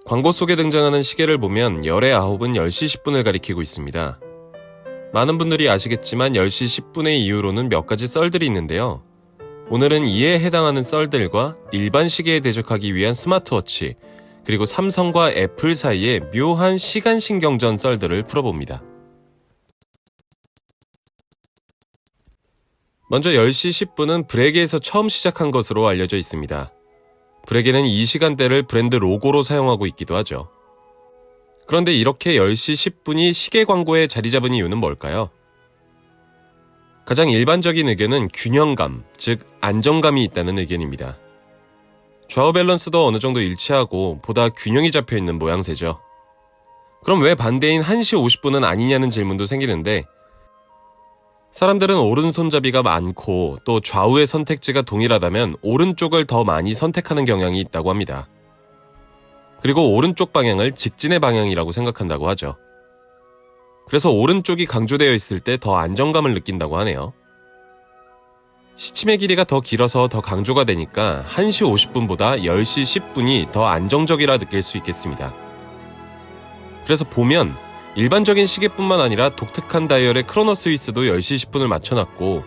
광고 속에 등장하는 시계를 보면 열의 9은 10시 10분을 가리키고 있습니다. 많은 분들이 아시겠지만 10시 10분의 이후로는 몇 가지 썰들이 있는데요. 오늘은 이에 해당하는 썰들과 일반 시계에 대적하기 위한 스마트워치, 그리고 삼성과 애플 사이의 묘한 시간 신경전 썰들을 풀어봅니다. 먼저 10시 10분은 브레게에서 처음 시작한 것으로 알려져 있습니다. 브레게는 이 시간대를 브랜드 로고로 사용하고 있기도 하죠. 그런데 이렇게 10시 10분이 시계 광고에 자리 잡은 이유는 뭘까요? 가장 일반적인 의견은 균형감, 즉 안정감이 있다는 의견입니다. 좌우 밸런스도 어느 정도 일치하고 보다 균형이 잡혀 있는 모양새죠. 그럼 왜 반대인 1시 50분은 아니냐는 질문도 생기는데, 사람들은 오른손잡이가 많고 또 좌우의 선택지가 동일하다면 오른쪽을 더 많이 선택하는 경향이 있다고 합니다. 그리고 오른쪽 방향을 직진의 방향이라고 생각한다고 하죠. 그래서 오른쪽이 강조되어 있을 때 더 안정감을 느낀다고 하네요. 시침의 길이가 더 길어서 더 강조가 되니까 1시 50분보다 10시 10분이 더 안정적이라 느낄 수 있겠습니다. 그래서 보면 일반적인 시계뿐만 아니라 독특한 다이얼의 크로노 스위스도 10시 10분을 맞춰놨고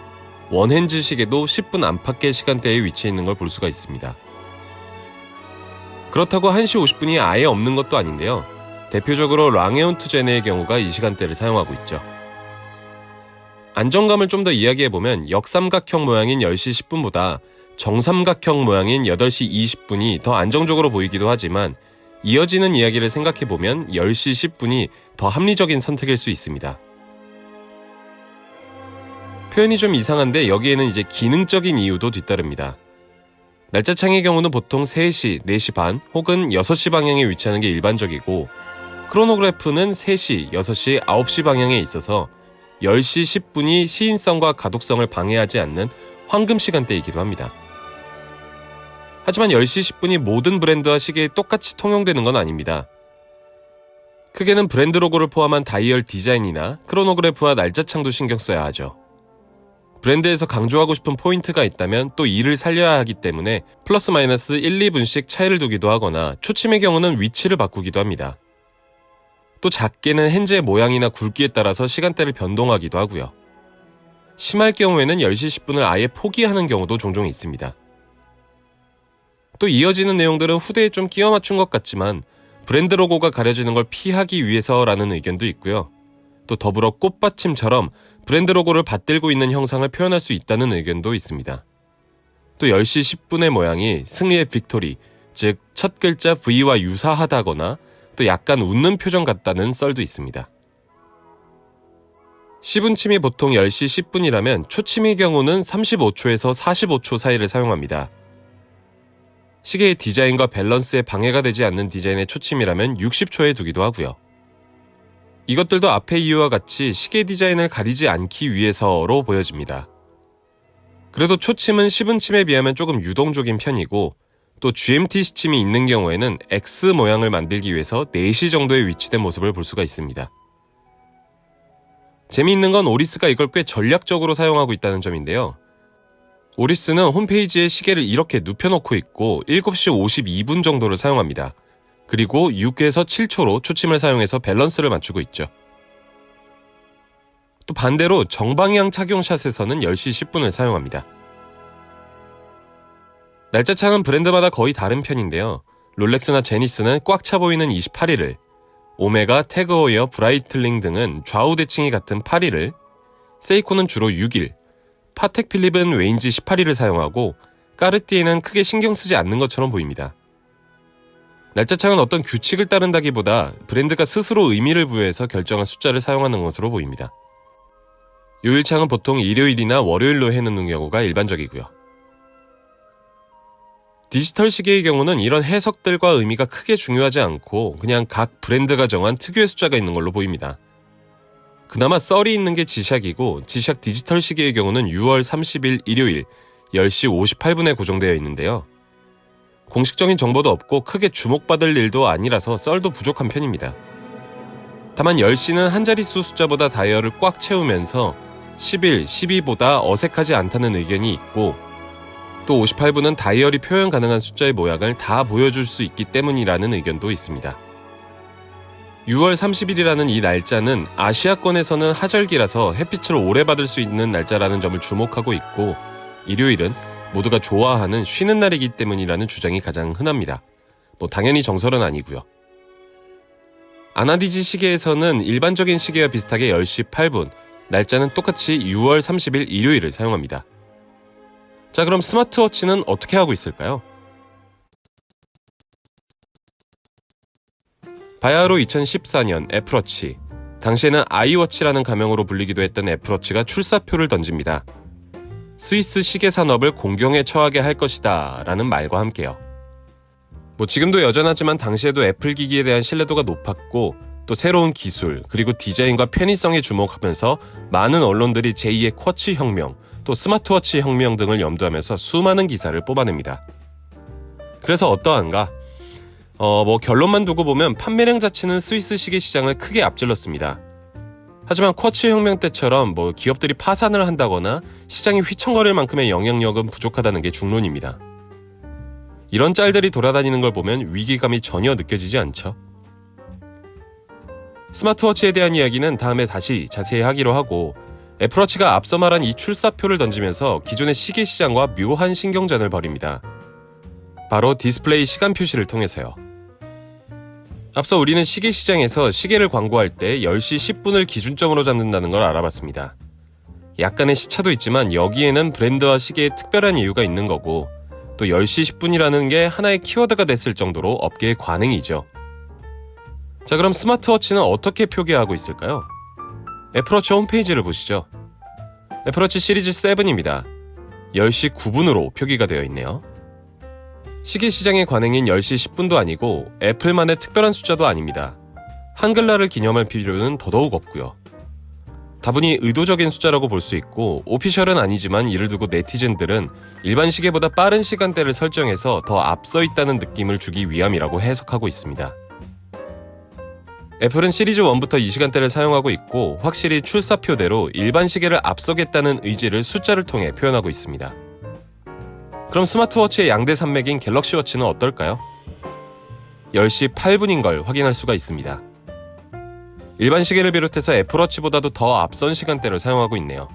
원핸즈 시계도 10분 안팎의 시간대에 위치해 있는 걸 볼 수가 있습니다. 그렇다고 1시 50분이 아예 없는 것도 아닌데요. 대표적으로 랑에온트 제네의 경우가 이 시간대를 사용하고 있죠. 안정감을 좀 더 이야기해보면 역삼각형 모양인 10시 10분보다 정삼각형 모양인 8시 20분이 더 안정적으로 보이기도 하지만 이어지는 이야기를 생각해보면 10시 10분이 더 합리적인 선택일 수 있습니다. 표현이 좀 이상한데 여기에는 이제 기능적인 이유도 뒤따릅니다. 날짜창의 경우는 보통 3시, 4시 반 혹은 6시 방향에 위치하는 게 일반적이고 크로노그래프는 3시, 6시, 9시 방향에 있어서 10시 10분이 시인성과 가독성을 방해하지 않는 황금 시간대이기도 합니다. 하지만 10시 10분이 모든 브랜드와 시계에 똑같이 통용되는 건 아닙니다. 크게는 브랜드 로고를 포함한 다이얼 디자인이나 크로노그래프와 날짜창도 신경 써야 하죠. 브랜드에서 강조하고 싶은 포인트가 있다면 또 이를 살려야 하기 때문에 플러스 마이너스 1, 2분씩 차이를 두기도 하거나 초침의 경우는 위치를 바꾸기도 합니다. 또 작게는 핸즈의 모양이나 굵기에 따라서 시간대를 변동하기도 하고요. 심할 경우에는 10시 10분을 아예 포기하는 경우도 종종 있습니다. 또 이어지는 내용들은 후대에 좀 끼워 맞춘 것 같지만 브랜드 로고가 가려지는 걸 피하기 위해서라는 의견도 있고요. 또 더불어 꽃받침처럼 브랜드 로고를 받들고 있는 형상을 표현할 수 있다는 의견도 있습니다. 또 10시 10분의 모양이 승리의 빅토리, 즉 첫 글자 V와 유사하다거나 또 약간 웃는 표정 같다는 썰도 있습니다. 시분침이 보통 10시 10분이라면 초침의 경우는 35초에서 45초 사이를 사용합니다. 시계의 디자인과 밸런스에 방해가 되지 않는 디자인의 초침이라면 60초에 두기도 하고요. 이것들도 앞의 이유와 같이 시계 디자인을 가리지 않기 위해서로 보여집니다. 그래도 초침은 시분침에 비하면 조금 유동적인 편이고 또 GMT 시침이 있는 경우에는 X 모양을 만들기 위해서 4시 정도에 위치된 모습을 볼 수가 있습니다. 재미있는 건 오리스가 이걸 꽤 전략적으로 사용하고 있다는 점인데요. 오리스는 홈페이지에 시계를 이렇게 눕혀놓고 있고 7시 52분 정도를 사용합니다. 그리고 6에서 7초로 초침을 사용해서 밸런스를 맞추고 있죠. 또 반대로 정방향 착용 샷에서는 10시 10분을 사용합니다. 날짜창은 브랜드마다 거의 다른 편인데요. 롤렉스나 제니스는 꽉 차 보이는 28일을, 오메가, 태그허이어, 브라이틀링 등은 좌우 대칭이 같은 8일을, 세이코는 주로 6일, 파텍 필립은 웨인지 18일을 사용하고 까르띠에는 크게 신경 쓰지 않는 것처럼 보입니다. 날짜창은 어떤 규칙을 따른다기보다 브랜드가 스스로 의미를 부여해서 결정한 숫자를 사용하는 것으로 보입니다. 요일창은 보통 일요일이나 월요일로 해놓는 경우가 일반적이고요. 디지털 시계의 경우는 이런 해석들과 의미가 크게 중요하지 않고 그냥 각 브랜드가 정한 특유의 숫자가 있는 걸로 보입니다. 그나마 썰이 있는 게 지샥이고 지샥 디지털 시계의 경우는 6월 30일 일요일 10시 58분에 고정되어 있는데요. 공식적인 정보도 없고 크게 주목받을 일도 아니라서 썰도 부족한 편입니다. 다만 10시는 한 자릿수 숫자보다 다이얼을 꽉 채우면서 11, 12보다 어색하지 않다는 의견이 있고 또 58분은 다이어리 표현 가능한 숫자의 모양을 다 보여줄 수 있기 때문이라는 의견도 있습니다. 6월 30일이라는 이 날짜는 아시아권에서는 하절기라서 햇빛을 오래 받을 수 있는 날짜라는 점을 주목하고 있고, 일요일은 모두가 좋아하는 쉬는 날이기 때문이라는 주장이 가장 흔합니다. 당연히 정설은 아니고요. 아나디지 시계에서는 일반적인 시계와 비슷하게 10시 8분, 날짜는 똑같이 6월 30일 일요일을 사용합니다. 자, 그럼 스마트워치는 어떻게 하고 있을까요? 바야흐로 2014년 애플워치, 당시에는 아이워치라는 가명으로 불리기도 했던 애플워치가 출사표를 던집니다. 스위스 시계 산업을 공경에 처하게 할 것이다 라는 말과 함께요. 지금도 여전하지만 당시에도 애플 기기에 대한 신뢰도가 높았고, 또 새로운 기술 그리고 디자인과 편의성에 주목하면서 많은 언론들이 제2의 쿼츠 혁명, 또 스마트워치 혁명 등을 염두하면서 수많은 기사를 뽑아냅니다. 그래서 어떠한가? 결론만 두고 보면 판매량 자체는 스위스 시계 시장을 크게 앞질렀습니다. 하지만 쿼츠 혁명 때처럼 기업들이 파산을 한다거나 시장이 휘청거릴 만큼의 영향력은 부족하다는 게 중론입니다. 이런 짤들이 돌아다니는 걸 보면 위기감이 전혀 느껴지지 않죠. 스마트워치에 대한 이야기는 다음에 다시 자세히 하기로 하고, 애플워치가 앞서 말한 이 출사표를 던지면서 기존의 시계 시장과 묘한 신경전을 벌입니다. 바로 디스플레이 시간 표시를 통해서요. 앞서 우리는 시계 시장에서 시계를 광고할 때 10시 10분을 기준점으로 잡는다는 걸 알아봤습니다. 약간의 시차도 있지만 여기에는 브랜드와 시계에 특별한 이유가 있는 거고, 또 10시 10분이라는 게 하나의 키워드가 됐을 정도로 업계의 관행이죠. 자, 그럼 스마트워치는 어떻게 표기하고 있을까요? 애플워치 홈페이지를 보시죠. 애플워치 시리즈 7입니다. 10시 9분으로 표기가 되어 있네요. 시계 시장의 관행인 10시 10분도 아니고 애플만의 특별한 숫자도 아닙니다. 한글날을 기념할 필요는 더더욱 없고요. 다분히 의도적인 숫자라고 볼 수 있고, 오피셜은 아니지만 이를 두고 네티즌들은 일반 시계보다 빠른 시간대를 설정해서 더 앞서 있다는 느낌을 주기 위함이라고 해석하고 있습니다. 애플은 시리즈 1부터 이 시간대를 사용하고 있고, 확실히 출사표대로 일반 시계를 앞서겠다는 의지를 숫자를 통해 표현하고 있습니다. 그럼 스마트워치의 양대 산맥인 갤럭시워치는 어떨까요? 10시 8분인 걸 확인할 수가 있습니다. 일반 시계를 비롯해서 애플워치보다도 더 앞선 시간대를 사용하고 있네요.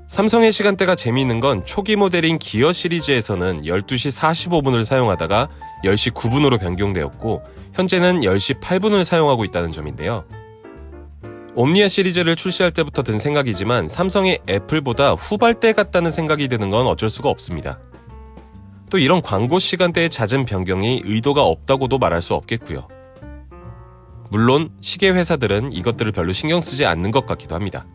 삼성의 시간대가 재미있는 건 초기 모델인 기어 시리즈에서는 12시 45분을 사용하다가 10시 9분으로 변경되었고, 현재는 10시 8분을 사용하고 있다는 점인데요. 옴니아 시리즈를 출시할 때부터 든 생각이지만 삼성이 애플보다 후발대 같다는 생각이 드는 건 어쩔 수가 없습니다. 또 이런 광고 시간대의 잦은 변경이 의도가 없다고도 말할 수 없겠고요. 물론 시계 회사들은 이것들을 별로 신경 쓰지 않는 것 같기도 합니다.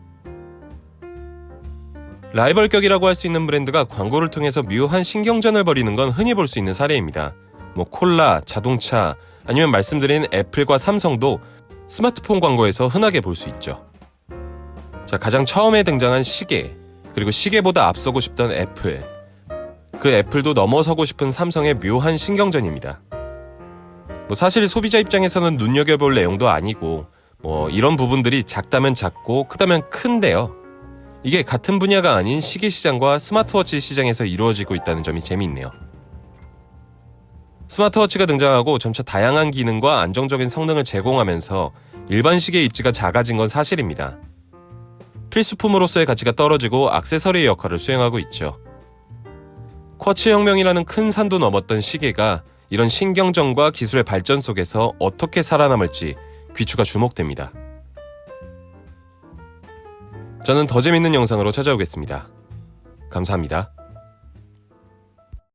라이벌격이라고 할 수 있는 브랜드가 광고를 통해서 묘한 신경전을 벌이는 건 흔히 볼 수 있는 사례입니다. 콜라, 자동차, 아니면 말씀드린 애플과 삼성도 스마트폰 광고에서 흔하게 볼 수 있죠. 자, 가장 처음에 등장한 시계, 그리고 시계보다 앞서고 싶던 애플, 그 애플도 넘어서고 싶은 삼성의 묘한 신경전입니다. 사실 소비자 입장에서는 눈여겨볼 내용도 아니고, 이런 부분들이 작다면 작고 크다면 큰데요. 이게 같은 분야가 아닌 시계 시장과 스마트워치 시장에서 이루어지고 있다는 점이 재미있네요. 스마트워치가 등장하고 점차 다양한 기능과 안정적인 성능을 제공하면서 일반 시계의 입지가 작아진 건 사실입니다. 필수품으로서의 가치가 떨어지고 액세서리의 역할을 수행하고 있죠. 쿼츠 혁명이라는 큰 산도 넘었던 시계가 이런 신경전과 기술의 발전 속에서 어떻게 살아남을지 귀추가 주목됩니다. 저는 더 재밌는 영상으로 찾아오겠습니다. 감사합니다.